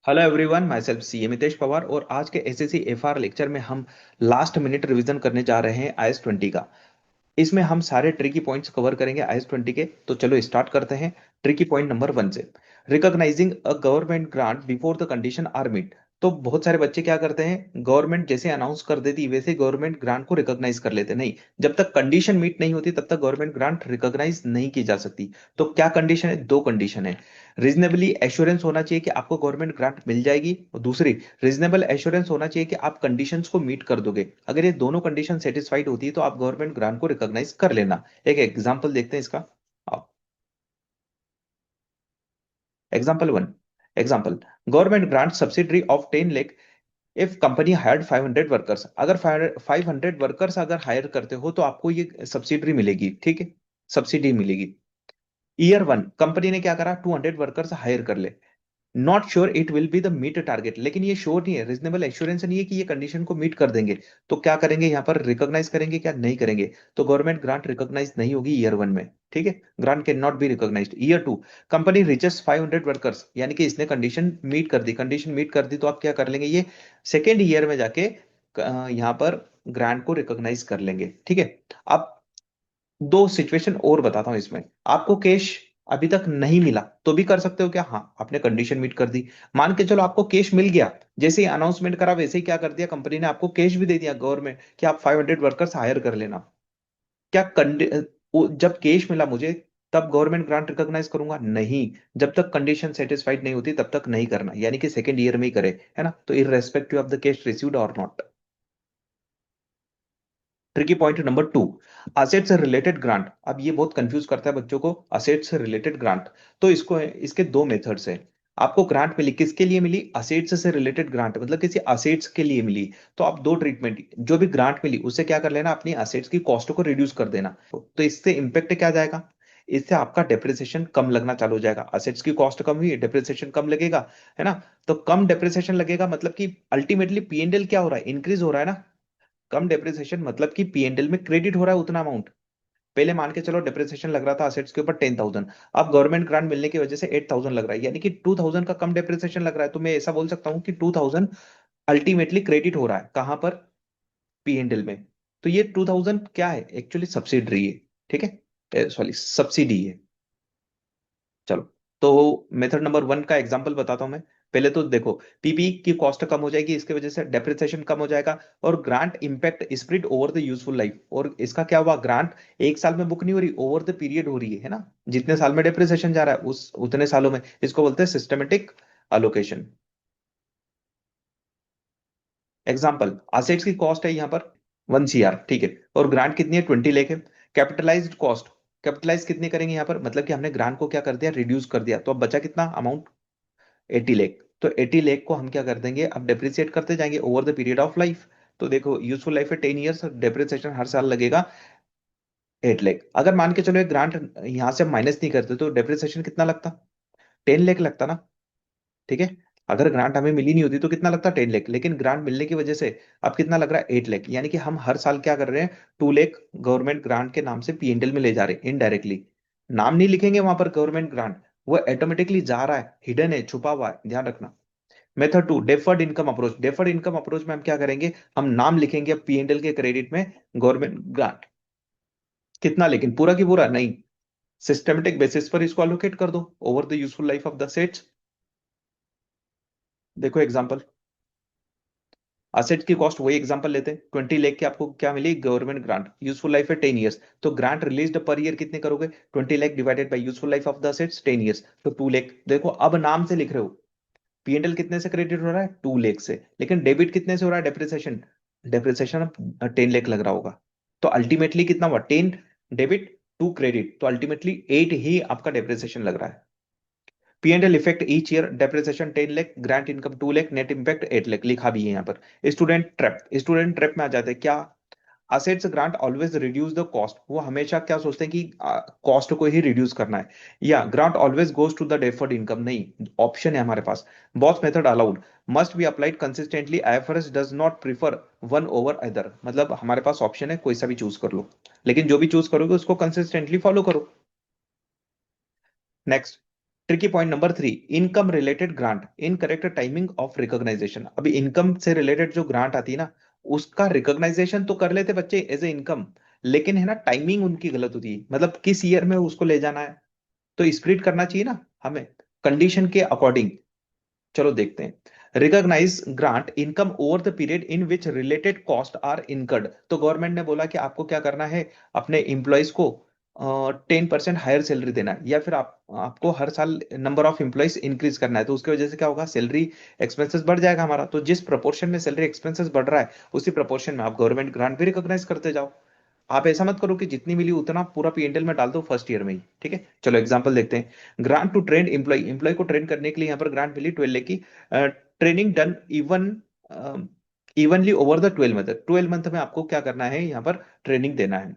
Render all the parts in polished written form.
Hello everyone, my self सी मितेश पवार। और आज के एसएससी एफआर लेक्चर में हम लास्ट मिनट रिवीजन करने जा रहे हैं आईएस 20 का। इसमें हम सारे ट्रिकी पॉइंट्स कवर करेंगे आईएस 20 के। तो चलो स्टार्ट करते हैं। ट्रिकी पॉइंट नंबर 1 से, recognising a government grant before the condition are meet. तो बहुत सारे बच्चे क्या करते हैं, गवर्नमेंट जैसे अनाउंस कर देती वैसे गवर्नमेंट ग्रांट को रिकॉग्नाइज कर लेते। नहीं, जब तक कंडीशन मीट नहीं होती तब तक गवर्नमेंट ग्रांट रिकॉग्नाइज नहीं की जा सकती। तो क्या कंडीशन है? दो कंडीशन है। रीजनेबली एश्योरेंस होना चाहिए कि आपको गवर्नमेंट ग्रांट मिल जाएगी, और दूसरी रीजनेबल एश्योरेंस होना चाहिए कि आप कंडीशंस को मीट कर दोगे। अगर ये दोनों कंडीशन सेटिस्फाइड होती है तो आप गवर्नमेंट ग्रांट को रिकॉग्नाइज कर लेना। एक एग्जांपल देखते हैं इसका। Example 1। Example, government grant subsidy of 10 lakh if company hired 500 workers. अगर 500 वर्कर्स अगर हायर करते हो तो आपको ये सब्सिडी मिलेगी। ठीक है, सब्सिडी मिलेगी। ईयर 1 कंपनी ने क्या करा, 200 वर्कर्स हायर कर ले। Not sure it will be the meet target, लेकिन ये श्योर नहीं है, रीजनेबल एश्योरेंस नहीं है कि ये कंडीशन को मीट कर देंगे। तो क्या करेंगे, यहाँ पर रिकॉग्नाइज करेंगे क्या? नहीं करेंगे। तो गवर्नमेंट ग्रांट रिकॉग्नाइज नहीं होगी ईयर 1 में। ठीक है, grant can not be recognised. Year 2 company reaches 500 workers, यानी कि इसने कंडीशन मीट कर दी। कंडीशन मीट कर दी तो आप क्या कर लेंगे, ये सेकेंड ईयर में जाके यहाँ पर ग्रांट को रिकॉग्नाइज कर लेंगे। ठीक है। अब दो सिचुएशन और बताता हूं इसमें। आपको कैश अभी तक नहीं मिला तो भी कर सकते हो क्या? हाँ, आपने कंडीशन मीट कर दी। मान के चलो आपको कैश मिल गया, जैसे ही अनाउंसमेंट करा वैसे ही क्या कर दिया कंपनी ने, आपको कैश भी दे दिया गवर्नमेंट कि आप 500 वर्कर्स हायर कर लेना। क्या जब कैश मिला मुझे तब गवर्नमेंट ग्रांट रिकॉग्नाइज करूंगा? नहीं। जब तक कंडीशन सेटिस्फाइड नहीं होती तब तक नहीं करना, यानी कि सेकंड ईयर में ही करे, है ना। तो irrespective of the cash received और not. Tricky point number 2, asset से रिलेटेड ग्रांट। अब ये बहुत कंफ्यूज करता है बच्चों को, असेट से रिलेटेड ग्रांट। तो इसको इसके दो मेथड्स हैं। आपको ग्रांट मिली, किसके लिए मिली? असेट्स से रिलेटेड ग्रांट, मतलब किसी असेट्स के लिए मिली। तो आप दो ट्रीटमेंट, जो भी ग्रांट मिली उससे क्या कर लेना, अपनी असेट्स की कॉस्ट को रिड्यूस कर देना। तो इससे इंपैक्ट क्या जाएगा, इससे आपका डेप्रिसिएशन कम लगना चालू हो जाएगा। असेट्स की कॉस्ट कम हुई, डेप्रिसिएशन कम लगेगा, है ना। तो कम डेप्रिसिएशन लगेगा मतलब कि अल्टीमेटली पीएनएल क्या हो रहा है, इंक्रीज हो रहा है ना। कम डेप्रिसिएशन मतलब कि पीएनएल में क्रेडिट हो रहा है उतना अमाउंट। पहले मान के चलो डेप्रिसिएशन लग रहा था असेट्स के ऊपर 10,000, अब गवर्नमेंट ग्रांट मिलने की वजह से 8,000 लग रहा है, यानी कि 2,000 का कम डेप्रिसिएशन लग रहा है। तो मैं ऐसा बोल सकता हूँ कि 2,000 अल्टीमेटली क्रेडिट हो रहा है, कहां पर? पीएनएल में। तो ये 2,000 क्या है, एक्चुअली सब्सिडरी है। ठीक है, सॉरी सब्सिडी है। चलो, तो मेथड नंबर 1 का एग्जांपल बताता हूं मैं। पहले तो देखो, पीपी की कॉस्ट कम हो जाएगी, इसकी वजह से डेप्रिसिएशन कम हो जाएगा। और grant impact spread over the useful life. और इसका क्या हुआ, ग्रांट एक साल में बुक नहीं हो रही, ओवर द पीरियड हो रही है ना। जितने साल में डेप्रिसिएशन जा रहा है उस उतने सालों में, इसको बोलते हैं सिस्टमेटिक अलोकेशन। एग्जाम्पल, असेट्स की कॉस्ट है यहाँ पर 1 CR, ठीक है। और ग्रांट कितनी है, 20 लाख है। कैपिटलाइज्ड कॉस्ट, कैपिटलाइज कितनी करेंगे यहाँ पर, मतलब कि हमने ग्रांट को क्या कर दिया, रिड्यूस कर दिया। तो अब बचा कितना अमाउंट, 80 लाख। तो 80 लाख को हम क्या कर देंगे, अब डेप्रिसिएट करते जाएंगे over the period of life. तो देखो, यूजफुल लाइफ है 10 ईयर्स, डेप्रिसिएशन हर साल लगेगा 8 लाख। अगर मान के चलो एक ग्रांट यहां से माइनस नहीं करते तो डेप्रिसिएशन कितना लगता, 10 लाख लगता ना। ठीक है। अगर ग्रांट हमें मिली नहीं होती तो कितना लगता, 10 लाख। लेकिन ग्रांट मिलने की वजह से अब कितना लग रहा है, 8 लाख। यानी कि हम हर साल क्या कर रहे हैं, 2 लाख गवर्नमेंट ग्रांट के नाम से पीएनएल में ले जा रहे हैं इनडायरेक्टली। नाम नहीं लिखेंगे वहां पर गवर्नमेंट ग्रांट, वो ऑटोमेटिकली जा रहा है, हिडन है, छुपा हुआ है, ध्यान रखना। Method 2, deferred income approach. Deferred income approach में हम क्या करेंगे, हम नाम लिखेंगे अब पीएनएल के क्रेडिट में गवर्नमेंट ग्रांट। कितना, लेकिन पूरा की पूरा नहीं, सिस्टमेटिक बेसिस पर इसको अलोकेट कर दो over the useful life of the sets. देखो एग्जांपल, असेट की कॉस्ट, वही एग्जांपल लेते हैं। 20 लाख की आपको क्या मिली, गवर्नमेंट ग्रांट, यूजफुल लाइफ है 10 ईयर्स। तो ग्रांट रिलीज्ड पर ईयर कितने करोगे, 20 lakh divided by useful life of the assets 10 years, तो 2 लाख। देखो अब नाम से लिख रहे हो, पीएनएल कितने से क्रेडिट हो रहा है, 2 लाख से, लेकिन डेबिट कितने से हो रहा है, डेप्रिसिएशन। डेप्रिसिएशन 10 लाख लग रहा होगा। तो अल्टीमेटली कितना हुआ, 10 डेबिट, 2 क्रेडिट, तो अल्टीमेटली 8 ही आपका डेप्रिसिएशन लग रहा है। P&L effect each year, depreciation 10 lakh, grant income 2 lakh, net impact 8 lakh, लिखा भी है यहाँ पर। स्टूडेंट ट्रैप में आ जाते हैं क्या, assets grant always reduce the cost. वो हमेशा क्या सोचते हैं कि कॉस्ट को ही रिड्यूस करना है। या grant always goes to the deferred income, नहीं, ऑप्शन है हमारे पास। Both method allowed, must be applied consistently, IFRS does not prefer one over other. मतलब हमारे पास ऑप्शन है, कोई सा भी चूज कर लो, लेकिन जो भी चूज करोगे उसको कंसिस्टेंटली फॉलो करो। Next, tricky point number 3, income related grant, incorrect timing of recognisation. अभी इनकम से रिलेटेड जो ग्रांट आती है ना, उसका रिकॉग्नाइजेशन तो कर लेते बच्चे एज ए इनकम, लेकिन है ना टाइमिंग उनकी गलत होती है, मतलब किस ईयर में उसको ले जाना है, तो स्प्लिट करना चाहिए ना हमें कंडीशन के अकॉर्डिंग। चलो देखते हैं। Recognise grant income over the period in which related cost are incurred. तो गवर्नमेंट ने बोला कि आपको क्या करना है, अपने एम्प्लॉयज को 10% हायर सैलरी देना है, या फिर आपको हर साल नंबर ऑफ एम्प्लॉयज इंक्रीज करना है, तो उसकी वजह से क्या होगा, सैलरी एक्सपेंसेस बढ़ जाएगा हमारा। तो जिस प्रपोर्शन में सैलरी एक्सपेंसेस बढ़ रहा है, उसी प्रपोर्शन में आप गवर्नमेंट ग्रांट भी रिकॉग्नाइज करते जाओ। आप ऐसा मत करो कि जितनी मिली उतना पूरा पीएनएल में डाल दो फर्स्ट ईयर में ही, ठीक है। चलो एग्जांपल देखते हैं। Grant to train employ, employ को ट्रेन करने के लिए यहाँ पर ग्रांट मिली 12 लाख की। Training done evenly over the 12 month, 12 month में आपको क्या करना है, यहाँ पर ट्रेनिंग देना है,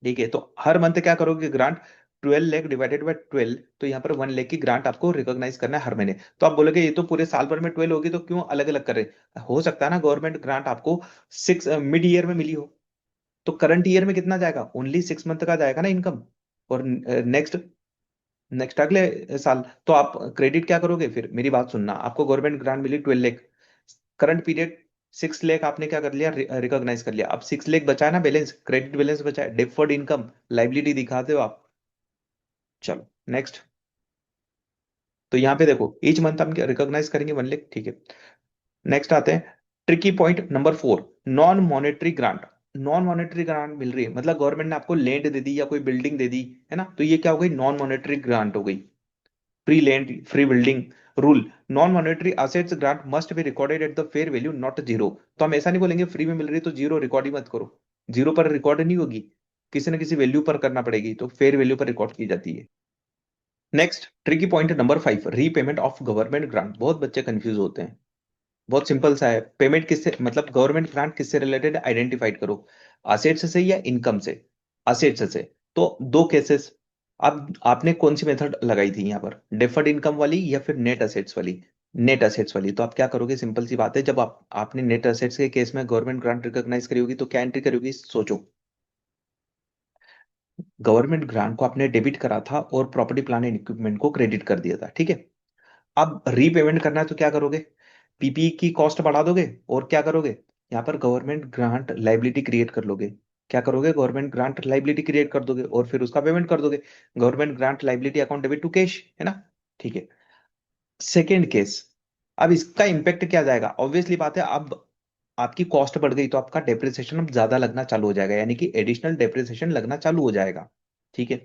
ठीक है। तो हर मंथ क्या करोगे, ग्रांट 12 लाख डिवाइडेड बाय 12, तो यहाँ पर 1 लाख की ग्रांट आपको रिकॉग्नाइज करना है हर महीने। तो आप बोलोगे ये तो पूरे साल भर में 12 होगी, तो क्यों अलग अलग कर रहे, हो सकता है ना गवर्नमेंट ग्रांट आपको 6 मिड ईयर में मिली हो, तो करंट ईयर में कितना जाएगा, ओनली 6 मंथ का जाएगा ना इनकम, और नेक्स्ट नेक्स्ट अगले साल तो आप क्रेडिट क्या करोगे फिर, मेरी बात सुनना। आपको गवर्नमेंट ग्रांट मिली 12 लाख, करंट पीरियड 6 लाख आपने क्या कर लिया, रिकॉग्नाइज कर लिया। अब 6 लाख बचा है ना बैलेंस, क्रेडिट बैलेंस बचा है, डेफर्ड इनकम लाइबिलिटी दिखाते हो आप। चलो नेक्स्ट। तो यहाँ पे देखो ईच मंथ हम रिकॉग्नाइज करेंगे 1 लाख, ठीक है। नेक्स्ट आते हैं tricky point number 4, non monetary grant. Non monetary grant मिल रही है, मतलब गवर्नमेंट ने आपको लैंड दे दी या कोई बिल्डिंग दे दी, है ना, तो ये क्या हो गई, नॉन मॉनेटरी ग्रांट हो गई। Free land, free building. Rule, non monetary assets grant must be recorded at the fair value not zero. तो हम ऐसा नहीं बोलेंगे फ्री में मिल रही है तो जीरो रिकॉर्ड ही मत करो, जीरो पर रिकॉर्ड नहीं होगी, किसी न किसी वैल्यू पर करना पड़ेगी, तो फेयर वैल्यू पर रिकॉर्ड की जाती है। Next tricky point number 5, repayment of government grant. बहुत बच्चे कंफ्यूज होते हैं, बहुत सिंपल सा है। पेमेंट किससे, मतलब गवर्नमेंट ग्रांट किससे रिलेटेड, आइडेंटिफाइड करो, असेट्स से या इनकम से। असेट्स से तो दो केसेस। अब आपने कौन सी मेथड लगाई थी यहाँ पर, डेफर्ड इनकम वाली या फिर नेट असेट्स वाली। नेट असेट्स वाली, तो आप क्या करोगे, सिंपल सी बात है, जब आपने नेट असेट्स के केस में गवर्नमेंट ग्रांट रिकॉग्नाइज करी होगी तो क्या एंट्री करोगी, सोचो। गवर्नमेंट ग्रांट को आपने डेबिट करा था और प्रॉपर्टी प्लान एंड इक्विपमेंट को क्रेडिट कर दिया था, ठीक है। अब रीपेमेंट करना है तो क्या करोगे, पीपी की कॉस्ट बढ़ा दोगे और क्या करोगे, यहाँ पर गवर्नमेंट ग्रांट लाइबिलिटी क्रिएट कर लोगे। क्या करोगे, गवर्नमेंट ग्रांट लाइबिलिटी क्रिएट कर दोगे और फिर उसका पेमेंट कर दोगे। Government grant liability account debit to cash, है ना, ठीक है। सेकेंड केस, अब इसका इंपैक्ट क्या जाएगा, ऑब्वियसली बात है, अब आपकी कॉस्ट बढ़ गई तो आपका डेप्रिसिएशन अब ज्यादा लगना चालू हो जाएगा, यानी कि एडिशनल डेप्रिसिएशन लगना चालू हो जाएगा, ठीक है।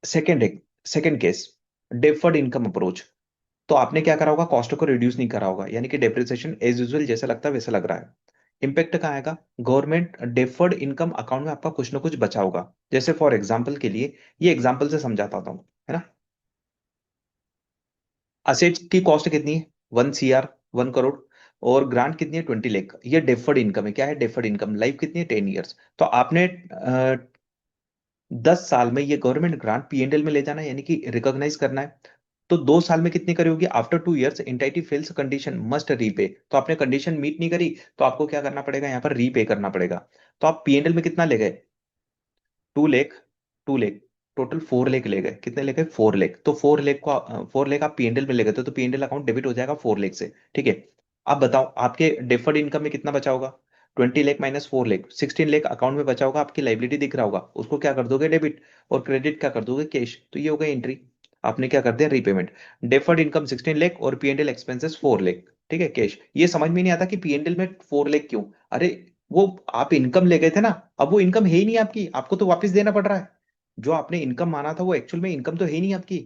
Second second case, deferred income approach. तो आपने क्या करा होगा, कॉस्ट को रिड्यूस नहीं करा होगा, यानी कि डेप्रिसिएशन एज यूजुअल जैसा लगता है वैसा लग रहा है। इंपैक्ट कहाँ आएगा, गवर्नमेंट डेफर्ड इनकम अकाउंट में आपका कुछ ना कुछ बचा होगा। जैसे फॉर एग्जांपल के लिए, ये एग्जांपल से समझाता हूं, है ना। असेट्स की कॉस्ट कितनी है, 1 CR, 1 करोड़, और ग्रांट कितनी है, 20 लाख। ये डेफर्ड इनकम है, क्या है, डेफर्ड इनकम, लाइफ कितनी है, 10 ईयर्स। तो आपने 10 साल में ये गवर्नमेंट ग्रांट पीएनएल में ले जाना है, यानी कि रिकॉग्नाइज करना है। तो 2 साल में कितनी करी होगी, after 2 years entity fails condition must repay. तो आपने कंडीशन मीट नहीं करी, तो आपको क्या करना पड़ेगा, यहाँ पर रीपे करना पड़ेगा। तो आप पीएनएल में कितना ले गए, 2 लाख, 2 लाख, टोटल 4 लाख ले गए, कितने ले गए, 4 लाख। तो 4 लाख को 4 लाख आप पीएनएल में ले गए थे, तो पीएनएल अकाउंट डेबिट हो जाएगा 4 लाख से, ठीक है। अब बताओ आपके डेफर्ड इनकम में कितना बचा होगा, 20 लाख माइनस 4 लाख, 16 लाख अकाउंट में बचा होगा, आपकी लाइबिलिटी दिख रहा होगा, उसको क्या कर दोगे, डेबिट, और क्रेडिट क्या कर दोगे, कैश। तो ये हो गई एंट्री, आपने क्या कर दिया, रीपेमेंट। डेफर्ड इनकम 16 लाख और पीएनएल एक्सपेंसेस 4 लाख, ठीक है, कैश। ये समझ में नहीं आता कि पीएनएल में 4 लाख क्यों, अरे वो आप इनकम ले गए थे ना, अब वो इनकम है ही नहीं आपकी, आपको तो वापस देना पड़ रहा है। जो आपने इनकम माना था वो एक्चुअल में इनकम तो है ही नहीं आपकी,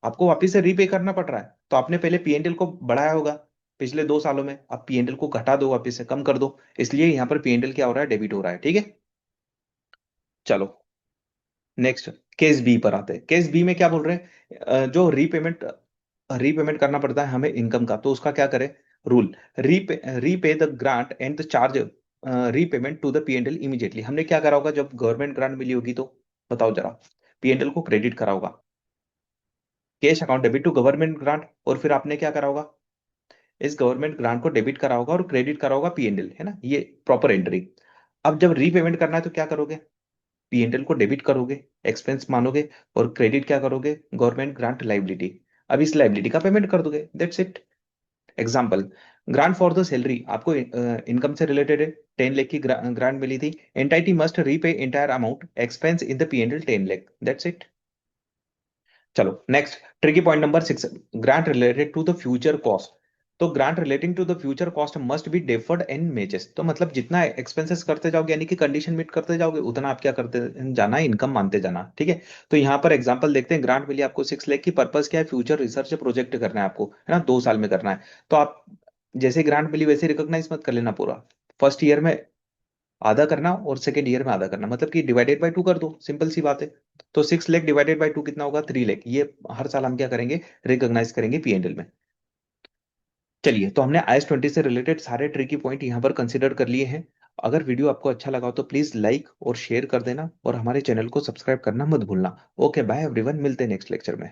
आपको वापस से रीपे करना पड़ रहा है। तो आपने पहले पीएनएल को बढ़ाया होगा पिछले 2 सालों में, अब पीएनएल को घटा दो, वापस से कम कर दो, इसलिए यहाँ पर पीएनएल क्या हो रहा है, डेबिट हो रहा है, ठीक है। चलो नेक्स्ट, केस बी पर आते हैं। केस बी में क्या बोल रहे हैं, जो रीपेमेंट रीपेमेंट करना पड़ता है हमें इनकम का, तो उसका क्या करें, rule, repay the grant and the charge repayment to the PNL immediately. हमने क्या करा होगा जब गवर्नमेंट ग्रांट मिली होगी, तो बताओ जरा, पीएनएल को क्रेडिट करा होगा, cash account debit to government grant, और फिर आपने क्या करा होगा, इस गवर्नमेंट ग्रांट को डेबिट करा होगा और क्रेडिट करा होगा पीएनएल, है ना, ये प्रॉपर एंट्री। अब जब रीपेमेंट करना है तो क्या करोगे, P&L को डेबिट करोगे, एक्सपेंस मानोगे, और क्रेडिट क्या करोगे, गवर्नमेंट ग्रांट लाइबिलिटी। अब इस लाइबिलिटी का पेमेंट कर दोगे, that's it. Example, grant for the salary, आपको इनकम से रिलेटेड है, 10 लाख की ग्रांट मिली थी, entity must repay entire amount, expense in the P&L 10 lakh, that's it. चलो next, tricky point number 6, grant related to the future cost. तो grant relating to the future cost must be deferred and matches. तो मतलब जितना expenses करते जाओगे, यानी कि condition meet करते जाओगे, उतना आप क्या करते जाना, इनकम मानते जाना, ठीक है। तो यहाँ पर एग्जांपल देखते हैं, ग्रांट मिली आपको 6 लाख की, पर्पस क्या है, फ्यूचर रिसर्च प्रोजेक्ट करना है आपको, है ना, 2 साल में करना है। तो आप जैसे ग्रांट मिली वैसे रिकॉग्नाइज मत कर लेना पूरा, फर्स्ट ईयर में आधा करना और सेकेंड ईयर में आधा करना, मतलब कि डिवाइडेड बाय 2 कर दो, सिंपल सी बात है। तो 6 लाख डिवाइडेड बाय 2 कितना होगा, 3 लाख। ये हर साल हम क्या करेंगे, रिकॉग्नाइज करेंगे P&L में। चलिए, तो हमने IS 20 से रिलेटेड सारे ट्रिकी पॉइंट यहाँ पर कंसिडर कर लिए हैं। अगर वीडियो आपको अच्छा लगा हो तो प्लीज लाइक और शेयर कर देना, और हमारे चैनल को सब्सक्राइब करना मत भूलना। ओके बाय एवरीवन, मिलते हैं नेक्स्ट लेक्चर में।